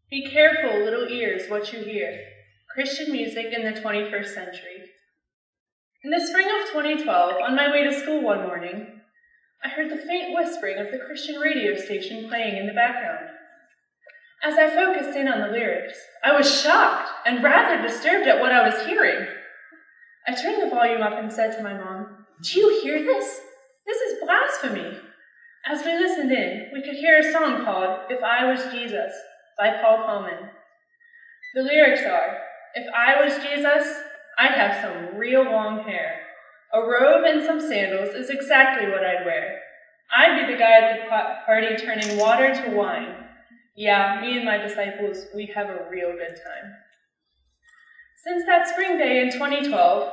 Be careful, little ears, what you hear. Christian music in the 21st century. In the spring of 2012, on my way to school one morning, I heard the faint whispering of the Christian radio station playing in the background. As I focused in on the lyrics, I was shocked and rather disturbed at what I was hearing. I turned the volume up and said to my mom, "Do you hear this? This is blasphemy." As we listened in, we could hear a song called "If I Was Jesus" by Baumann. The lyrics are, "If I was Jesus, I'd have some real long hair. A robe and some sandals is exactly what I'd wear. I'd be the guy at the party turning water to wine. Yeah, me and my disciples, we have a real good time." Since that spring day in 2012,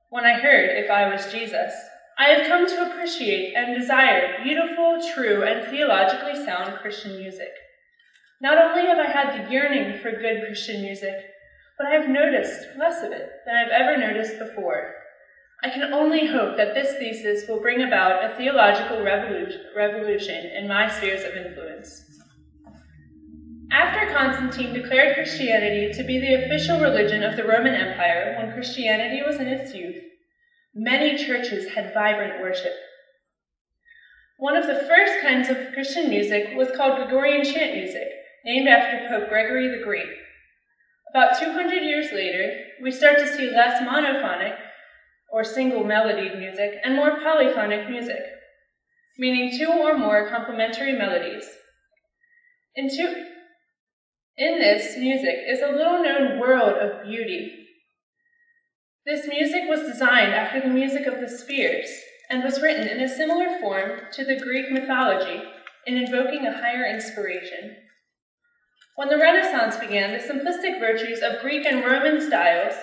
when I heard "If I Was Jesus," I have come to appreciate and desire beautiful, true, and theologically sound Christian music. Not only have I had the yearning for good Christian music, but I have noticed less of it than I've ever noticed before. I can only hope that this thesis will bring about a theological revolution in my spheres of influence. After Constantine declared Christianity to be the official religion of the Roman Empire when Christianity was in its youth, many churches had vibrant worship. One of the first kinds of Christian music was called Gregorian chant music, named after Pope Gregory the Great. About 200 years later, we start to see less monophonic or single-melodied music and more polyphonic music, meaning two or more complementary melodies. In this music is a little-known world of beauty. This music was designed after the music of the spheres and was written in a similar form to the Greek mythology in invoking a higher inspiration. When the Renaissance began, the simplistic virtues of Greek and Roman styles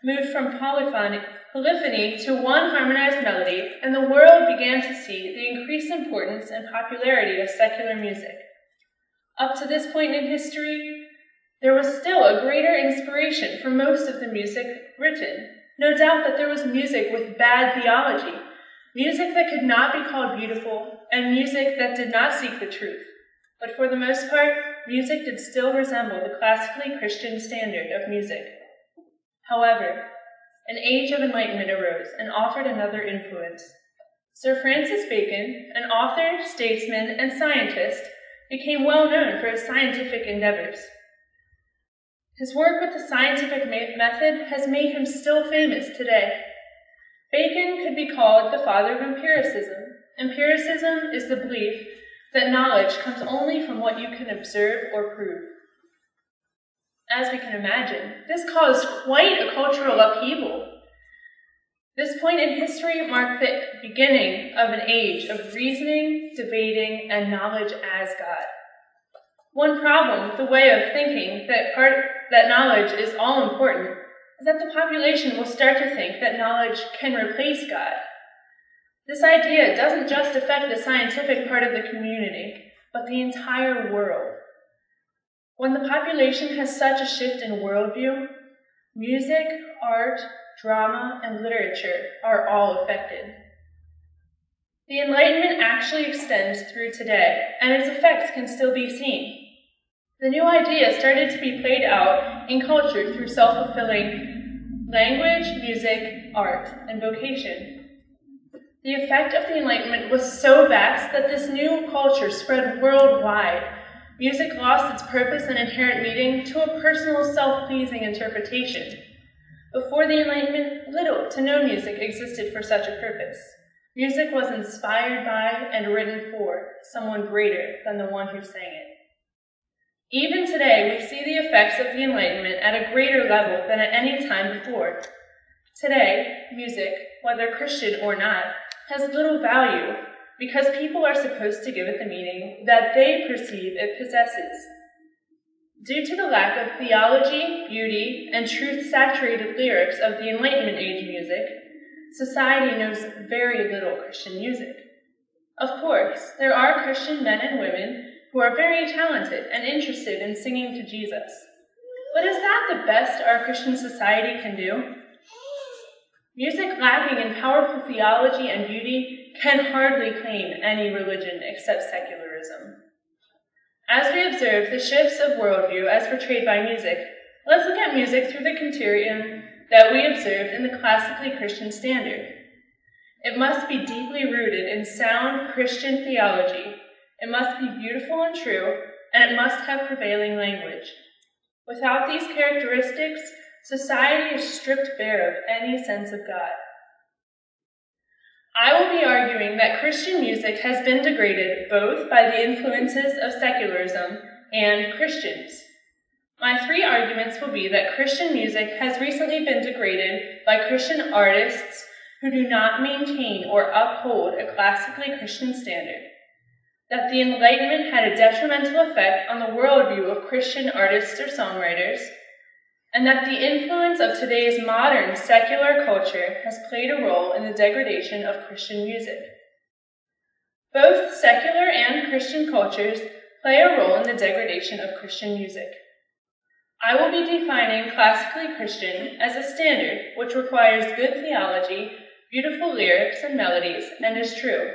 moved from polyphony to one harmonized melody, and the world began to see the increased importance and popularity of secular music. Up to this point in history, there was still a greater inspiration for most of the music written. No doubt that there was music with bad theology, music that could not be called beautiful, and music that did not seek the truth. But for the most part, music did still resemble the classically Christian standard of music. However, an age of enlightenment arose and offered another influence. Sir Francis Bacon, an author, statesman, and scientist, became well known for his scientific endeavors. His work with the scientific method has made him still famous today. Bacon could be called the father of empiricism. Empiricism is the belief that knowledge comes only from what you can observe or prove. As we can imagine, this caused quite a cultural upheaval. This point in history marked the beginning of an age of reasoning, debating, and knowledge as God. One problem with the way of thinking that knowledge is all important is that the population will start to think that knowledge can replace God. This idea doesn't just affect the scientific part of the community, but the entire world. When the population has such a shift in worldview, music, art, drama, and literature are all affected. The Enlightenment actually extends through today, and its effects can still be seen. The new idea started to be played out in culture through self-fulfilling language, music, art, and vocation. The effect of the Enlightenment was so vast that this new culture spread worldwide. Music lost its purpose and inherent meaning to a personal, self-pleasing interpretation. Before the Enlightenment, little to no music existed for such a purpose. Music was inspired by and written for someone greater than the one who sang it. Even today, we see the effects of the Enlightenment at a greater level than at any time before. Today, music, whether Christian or not, has little value because people are supposed to give it the meaning that they perceive it possesses. Due to the lack of theology, beauty, and truth-saturated lyrics of the Enlightenment age music, society knows very little Christian music. Of course, there are Christian men and women who are very talented and interested in singing to Jesus. But is that the best our Christian society can do? Music lacking in powerful theology and beauty can hardly claim any religion except secularism. As we observe the shifts of worldview as portrayed by music, let's look at music through the criterion that we observed in the classically Christian standard. It must be deeply rooted in sound Christian theology, it must be beautiful and true, and it must have prevailing language. Without these characteristics, society is stripped bare of any sense of God. I will be arguing that Christian music has been degraded both by the influences of secularism and Christians. My three arguments will be that Christian music has recently been degraded by Christian artists who do not maintain or uphold a classically Christian standard, that the Enlightenment had a detrimental effect on the worldview of Christian artists or songwriters, and that the influence of today's modern secular culture has played a role in the degradation of Christian music. Both secular and Christian cultures play a role in the degradation of Christian music. I will be defining classically Christian as a standard which requires good theology, beautiful lyrics and melodies, and is true.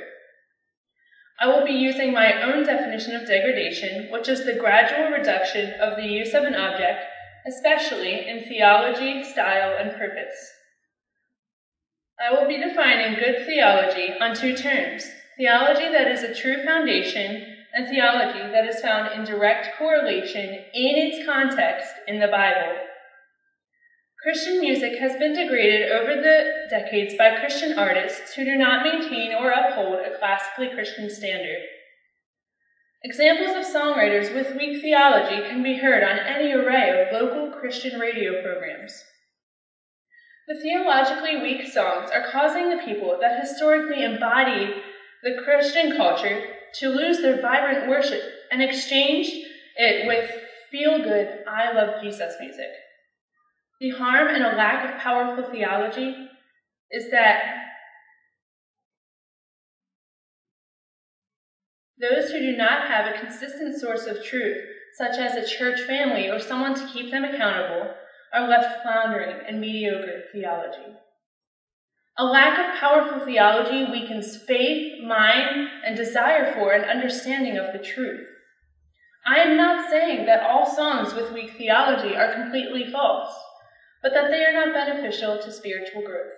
I will be using my own definition of degradation, which is the gradual reduction of the use of an object, especially in theology, style, and purpose. I will be defining good theology on two terms: theology that is a true foundation, and theology that is found in direct correlation in its context in the Bible. Christian music has been degraded over the decades by Christian artists who do not maintain or uphold a classically Christian standard. Examples of songwriters with weak theology can be heard on any array of local Christian radio programs. The theologically weak songs are causing the people that historically embodied the Christian culture to lose their vibrant worship and exchange it with feel-good, I love Jesus music. The harm and a lack of powerful theology is that those who do not have a consistent source of truth, such as a church family or someone to keep them accountable, are left floundering in mediocre theology. A lack of powerful theology weakens faith, mind, and desire for and understanding of the truth. I am not saying that all songs with weak theology are completely false, but that they are not beneficial to spiritual growth.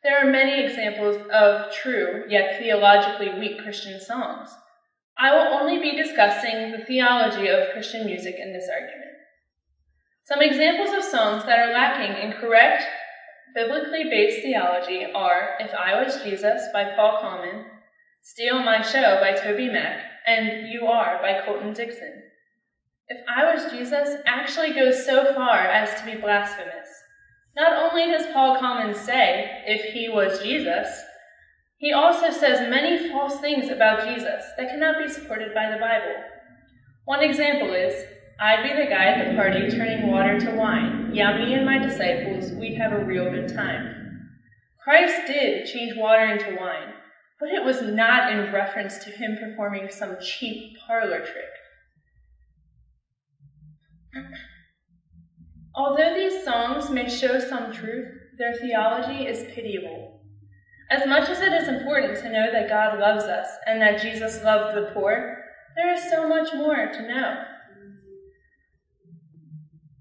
There are many examples of true, yet theologically weak Christian songs. I will only be discussing the theology of Christian music in this argument. Some examples of songs that are lacking in correct, biblically based theology are If I Was Jesus by Paul Baumann, Steal My Show by Toby Mac, and You Are by Colton Dixon. If I Was Jesus actually goes so far as to be blasphemous. Not only does Paul Baumann say, if he was Jesus, he also says many false things about Jesus that cannot be supported by the Bible. One example is, I'd be the guy at the party turning water to wine. Yeah, me and my disciples, we'd have a real good time. Christ did change water into wine, but it was not in reference to him performing some cheap parlor trick. Although these songs may show some truth, their theology is pitiable. As much as it is important to know that God loves us and that Jesus loved the poor, there is so much more to know.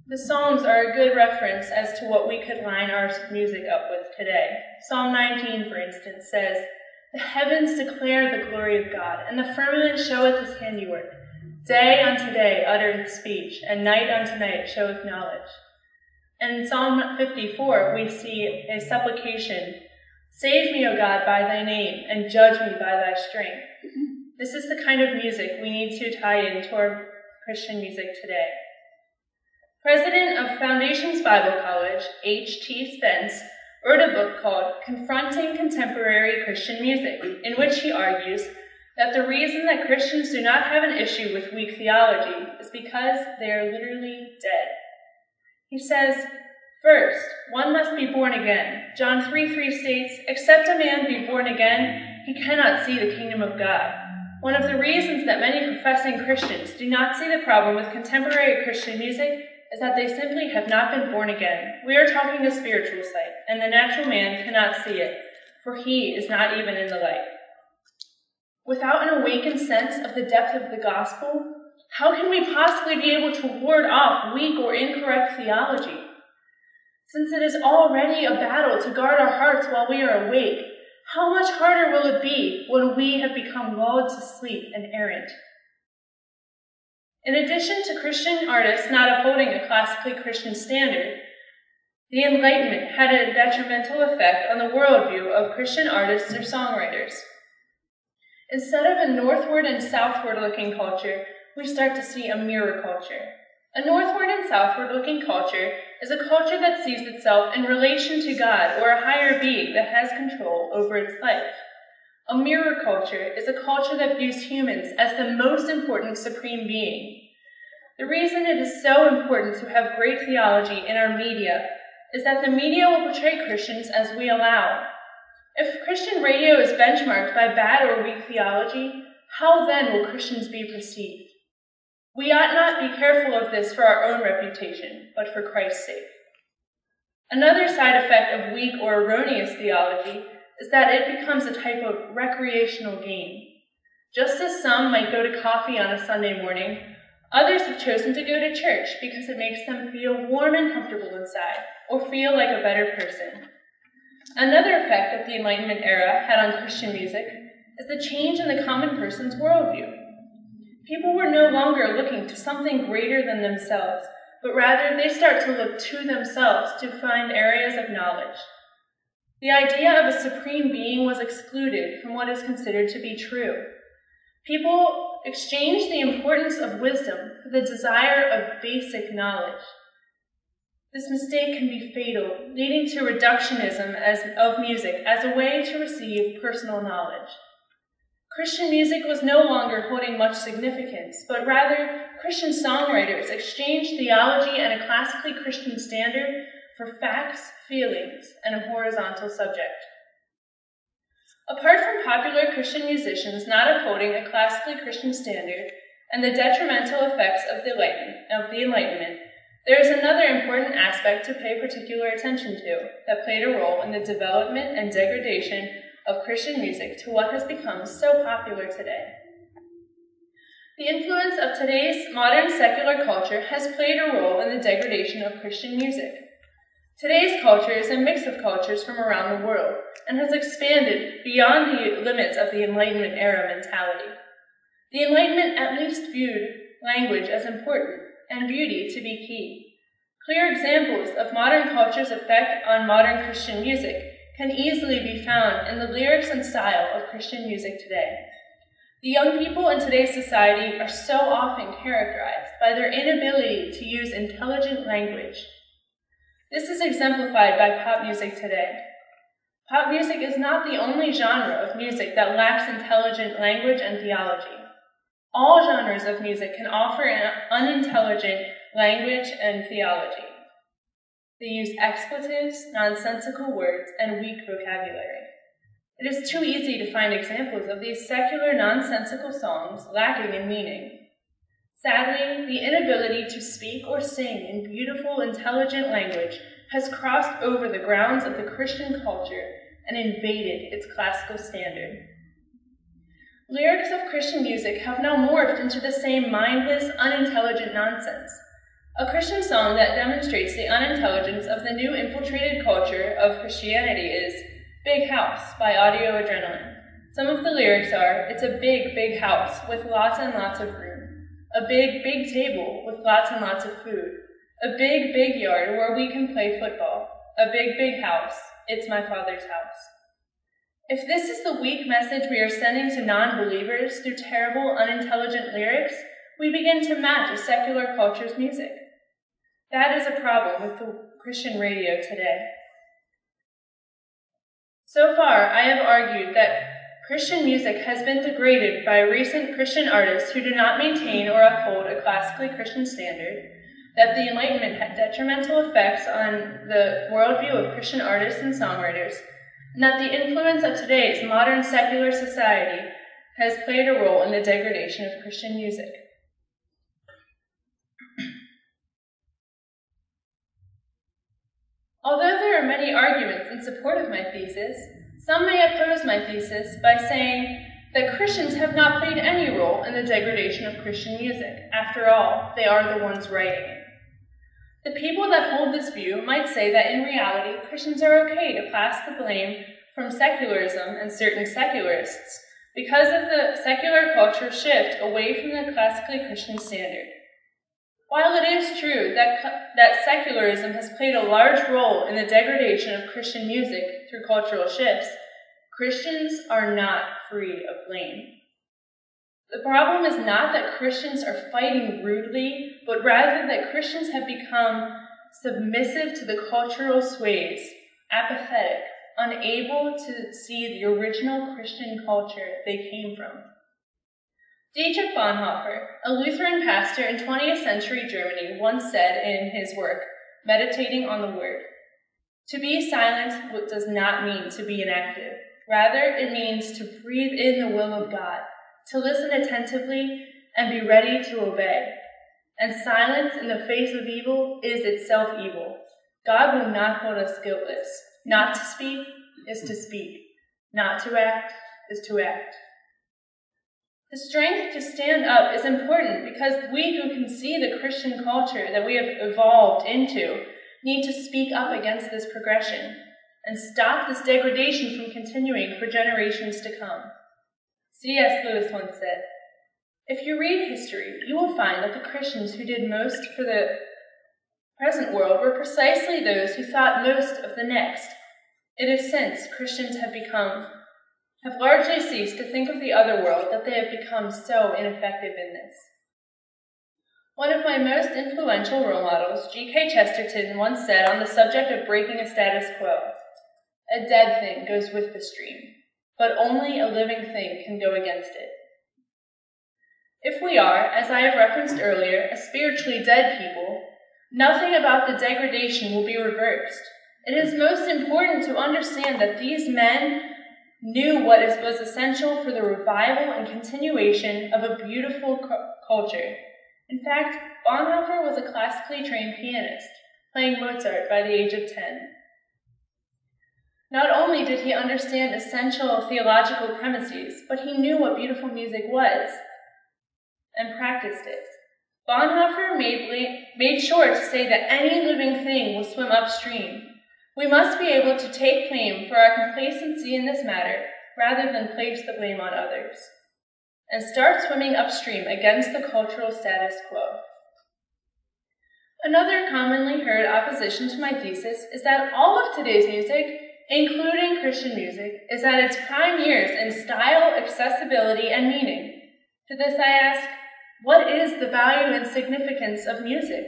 The Psalms are a good reference as to what we could line our music up with today. Psalm 19, for instance, says, The heavens declare the glory of God, and the firmament showeth his handiwork. Day unto day uttereth speech, and night unto night showeth knowledge. And in Psalm 54, we see a supplication, Save me, O God, by thy name, and judge me by thy strength. This is the kind of music we need to tie into our Christian music today. President of Foundations Bible College, H.T. Spence, wrote a book called Confronting Contemporary Christian Music, in which he argues that the reason that Christians do not have an issue with weak theology is because they are literally dead. He says, First, one must be born again. John 3:3 states, Except a man be born again, he cannot see the kingdom of God. One of the reasons that many professing Christians do not see the problem with contemporary Christian music is that they simply have not been born again. We are talking a spiritual sight, and the natural man cannot see it. for he is not even in the light. Without an awakened sense of the depth of the gospel, how can we possibly be able to ward off weak or incorrect theology? Since it is already a battle to guard our hearts while we are awake, how much harder will it be when we have become lulled to sleep and errant? In addition to Christian artists not upholding a classically Christian standard, the Enlightenment had a detrimental effect on the worldview of Christian artists or songwriters. Instead of a northward and southward looking culture, we start to see a mirror culture. A northward and southward looking culture is a culture that sees itself in relation to God or a higher being that has control over its life. A mirror culture is a culture that views humans as the most important supreme being. The reason it is so important to have great theology in our media is that the media will portray Christians as we allow. If Christian radio is benchmarked by bad or weak theology, how then will Christians be perceived? We ought not be careful of this for our own reputation, but for Christ's sake. Another side effect of weak or erroneous theology is that it becomes a type of recreational gain. Just as some might go to coffee on a Sunday morning, others have chosen to go to church because it makes them feel warm and comfortable inside, or feel like a better person. Another effect that the Enlightenment era had on Christian music is the change in the common person's worldview. People were no longer looking to something greater than themselves, but rather they start to look to themselves to find areas of knowledge. The idea of a supreme being was excluded from what is considered to be true. People exchanged the importance of wisdom for the desire of basic knowledge. This mistake can be fatal, leading to reductionism of music as a way to receive personal knowledge. Christian music was no longer holding much significance, but rather Christian songwriters exchanged theology and a classically Christian standard for facts, feelings, and a horizontal subject. Apart from popular Christian musicians not upholding a classically Christian standard and the detrimental effects of the Enlightenment, there is another important aspect to pay particular attention to that played a role in the development and degradation of Christian music to what has become so popular today. The influence of today's modern secular culture has played a role in the degradation of Christian music. Today's culture is a mix of cultures from around the world and has expanded beyond the limits of the Enlightenment era mentality. The Enlightenment at least viewed language as important and beauty to be key. Clear examples of modern culture's effect on modern Christian music can easily be found in the lyrics and style of Christian music today. The young people in today's society are so often characterized by their inability to use intelligent language. This is exemplified by pop music today. Pop music is not the only genre of music that lacks intelligent language and theology. All genres of music can offer an unintelligent language and theology. They use expletives, nonsensical words, and weak vocabulary. It is too easy to find examples of these secular, nonsensical songs lacking in meaning. Sadly, the inability to speak or sing in beautiful, intelligent language has crossed over the grounds of the Christian culture and invaded its classical standard. Lyrics of Christian music have now morphed into the same mindless, unintelligent nonsense. A Christian song that demonstrates the unintelligence of the new infiltrated culture of Christianity is Big House by Audio Adrenaline. Some of the lyrics are, it's a big, big house with lots and lots of room. A big, big table with lots and lots of food. A big, big yard where we can play football. A big, big house. It's my Father's house. If this is the weak message we are sending to non-believers through terrible, unintelligent lyrics, we begin to match a secular culture's music. That is a problem with the Christian radio today. So far, I have argued that Christian music has been degraded by recent Christian artists who do not maintain or uphold a classically Christian standard, that the Enlightenment had detrimental effects on the worldview of Christian artists and songwriters, and that the influence of today's modern secular society has played a role in the degradation of Christian music. Although there are many arguments in support of my thesis, Some may oppose my thesis by saying that Christians have not played any role in the degradation of Christian music. After all, they are the ones writing it. The people that hold this view might say that in reality, Christians are okay to pass the blame from secularism and certain secularists because of the secular culture shift away from the classically Christian standard. While it is true that secularism has played a large role in the degradation of Christian music through cultural shifts, Christians are not free of blame. The problem is not that Christians are fighting rudely, but rather that Christians have become submissive to the cultural sways, apathetic, unable to see the original Christian culture they came from. Dietrich Bonhoeffer, a Lutheran pastor in 20th century Germany, once said in his work, Meditating on the Word, "To be silent does not mean to be inactive. Rather, it means to breathe in the will of God, to listen attentively and be ready to obey. And silence in the face of evil is itself evil. God will not hold us guiltless. Not to speak is to speak. Not to act is to act." The strength to stand up is important because we who can see the Christian culture that we have evolved into need to speak up against this progression and stop this degradation from continuing for generations to come. C.S. Lewis once said, "If you read history, you will find that the Christians who did most for the present world were precisely those who thought most of the next. It is since Christians have largely ceased to think of the other world that they have become so ineffective in this." One of my most influential role models, G.K. Chesterton, once said on the subject of breaking a status quo, "A dead thing goes with the stream, but only a living thing can go against it." If we are, as I have referenced earlier, a spiritually dead people, nothing about the degradation will be reversed. It is most important to understand that these men knew what was essential for the revival and continuation of a beautiful culture. In fact, Bonhoeffer was a classically trained pianist, playing Mozart by the age of 10. Not only did he understand essential theological premises, but he knew what beautiful music was and practiced it. Bonhoeffer made sure to say that any living thing will swim upstream. We must be able to take blame for our complacency in this matter rather than place the blame on others, and start swimming upstream against the cultural status quo. Another commonly heard opposition to my thesis is that all of today's music, including Christian music, is at its prime years in style, accessibility, and meaning. To this I ask, what is the value and significance of music?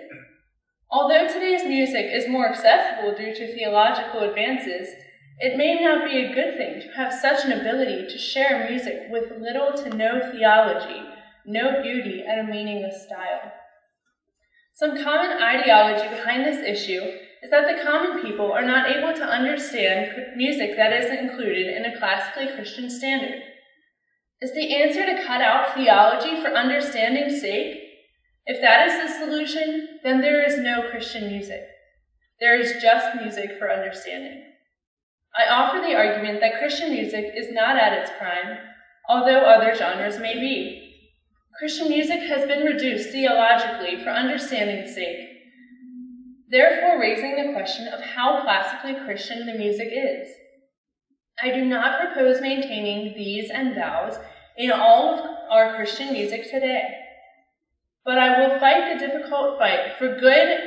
Although today's music is more accessible due to theological advances, it may not be a good thing to have such an ability to share music with little to no theology, no beauty, and a meaningless style. Some common ideology behind this issue is that the common people are not able to understand music that is included in a classically Christian standard. Is the answer to cut out theology for understanding's sake? If that is the solution, then there is no Christian music. There is just music for understanding. I offer the argument that Christian music is not at its prime, although other genres may be. Christian music has been reduced theologically for understanding's sake, therefore raising the question of how classically Christian the music is. I do not propose maintaining these and thous in all of our Christian music today, but I will fight the difficult fight for good,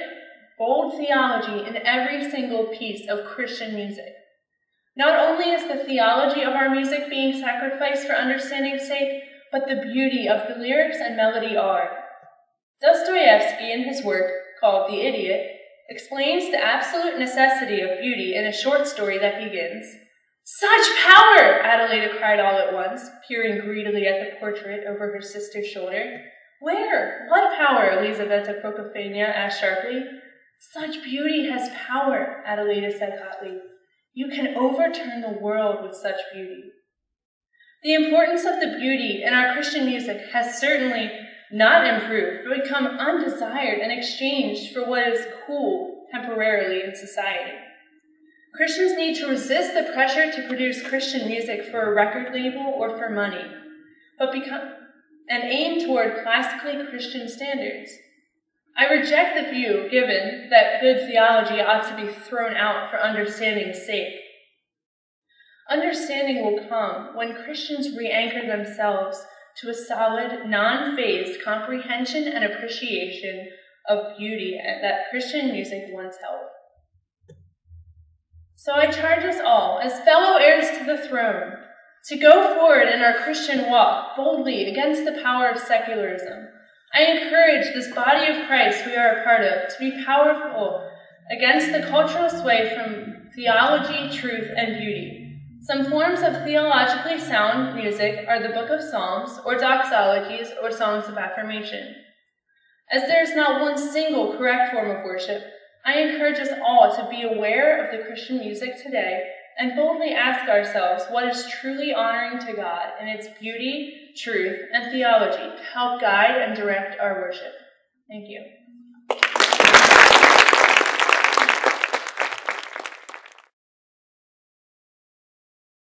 bold theology in every single piece of Christian music. Not only is the theology of our music being sacrificed for understanding's sake, but the beauty of the lyrics and melody are. Dostoevsky, in his work called The Idiot, explains the absolute necessity of beauty in a short story that begins, "Such power!" Adelaida cried all at once, peering greedily at the portrait over her sister's shoulder. "Where? What power?" Elizaveta Prokofyevna asked sharply. "Such beauty has power," Adelaida said hotly. "You can overturn the world with such beauty." The importance of the beauty in our Christian music has certainly not improved, but become undesired and exchanged for what is cool temporarily in society. Christians need to resist the pressure to produce Christian music for a record label or for money, and aim toward classically Christian standards. I reject the view given that good theology ought to be thrown out for understanding's sake. Understanding will come when Christians re-anchor themselves to a solid, non-phased comprehension and appreciation of beauty that Christian music once held. So I charge us all, as fellow heirs to the throne, to go forward in our Christian walk boldly against the power of secularism. I encourage this body of Christ we are a part of to be powerful against the cultural sway from theology, truth, and beauty. Some forms of theologically sound music are the Book of Psalms, or doxologies, or songs of affirmation. As there is not one single correct form of worship, I encourage us all to be aware of the Christian music today and boldly ask ourselves what is truly honoring to God in its beauty, truth, and theology to help guide and direct our worship. Thank you.